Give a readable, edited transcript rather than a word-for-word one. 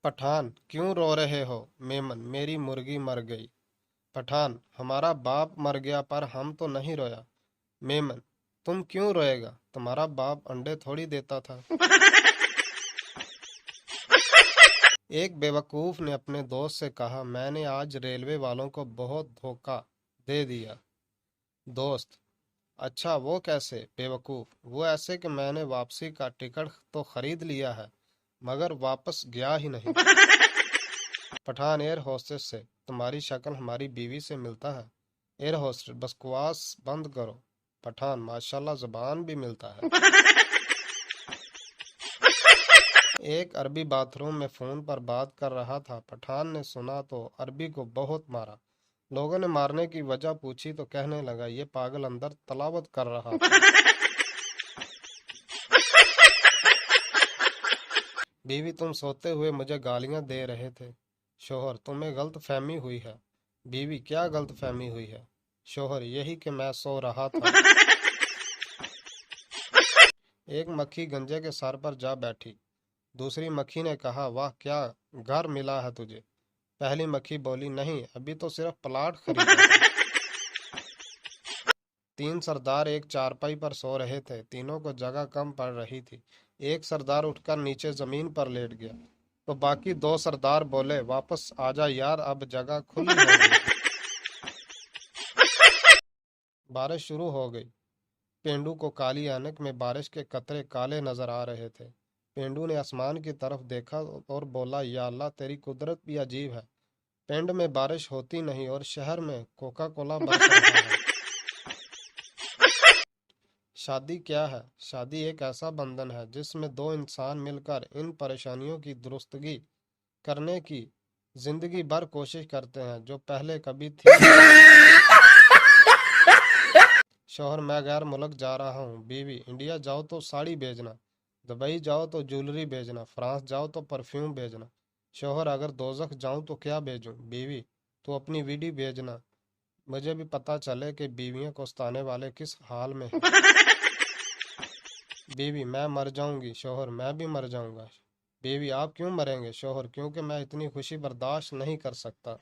पठान, क्यों रो रहे हो? मेमन, मेरी मुर्गी मर गई। पठान, हमारा बाप मर गया पर हम तो नहीं रोया। मेमन, तुम क्यों रोएगा? तुम्हारा बाप अंडे थोड़ी देता था। एक बेवकूफ ने अपने दोस्त से कहा, मैंने आज रेलवे वालों को बहुत धोखा दे दिया। दोस्त, अच्छा वो कैसे? बेवकूफ, वो ऐसे कि मैंने वापसी का टिकट तो खरीद लिया है मगर वापस गया ही नहीं। पठान एयर होस्टेस से, तुम्हारी शक्ल हमारी बीवी से मिलता है। एयर होस्टेस, बकवास बंद करो। पठान, माशाल्लाह जुबान भी मिलता है। एक अरबी बाथरूम में फोन पर बात कर रहा था। पठान ने सुना तो अरबी को बहुत मारा। लोगों ने मारने की वजह पूछी तो कहने लगा, ये पागल अंदर तलावत कर रहा था। बीवी, तुम सोते हुए मुझे गालियां दे रहे थे। शोहर, तुम्हें गलत फहमी हुई है। बीवी, क्या गलत फहमी हुई है? शोहर, यही कि मैं सो रहा था। एक मक्खी गंजे के सर पर जा बैठी। दूसरी मक्खी ने कहा, वाह क्या घर मिला है तुझे। पहली मक्खी बोली, नहीं अभी तो सिर्फ प्लाट खरीदा है। तीन सरदार एक चारपाई पर सो रहे थे। तीनों को जगह कम पड़ रही थी। एक सरदार उठकर नीचे जमीन पर लेट गया तो बाकी दो सरदार बोले, वापस आजा यार, अब जगह खुली हो गई। बारिश शुरू हो गई। पेंडू को काली ऐनक में बारिश के कतरे काले नजर आ रहे थे। पेंडू ने आसमान की तरफ देखा और बोला, या अल्लाह, तेरी कुदरत भी अजीब है। पिंड में बारिश होती नहीं और शहर में कोका कोला बरस रहा है। शादी क्या है? शादी एक ऐसा बंधन है जिसमें दो इंसान मिलकर इन परेशानियों की दुरुस्तगी करने की जिंदगी भर कोशिश करते हैं जो पहले कभी थी नहीं। शौहर, मैं गैर मुल्क जा रहा हूँ। बीवी, इंडिया जाओ तो साड़ी भेजना, दुबई जाओ तो ज्वेलरी भेजना, फ्रांस जाओ तो परफ्यूम भेजना। शौहर, अगर दोजख जाऊं तो क्या भेजूं? बीवी, तो अपनी वीडियो भेजना, मुझे भी पता चले कि बीवियों को सताने वाले किस हाल में हैं। बीवी, मैं मर जाऊंगी। शौहर, मैं भी मर जाऊंगा। बीवी, आप क्यों मरेंगे? शौहर, क्योंकि मैं इतनी खुशी बर्दाश्त नहीं कर सकता।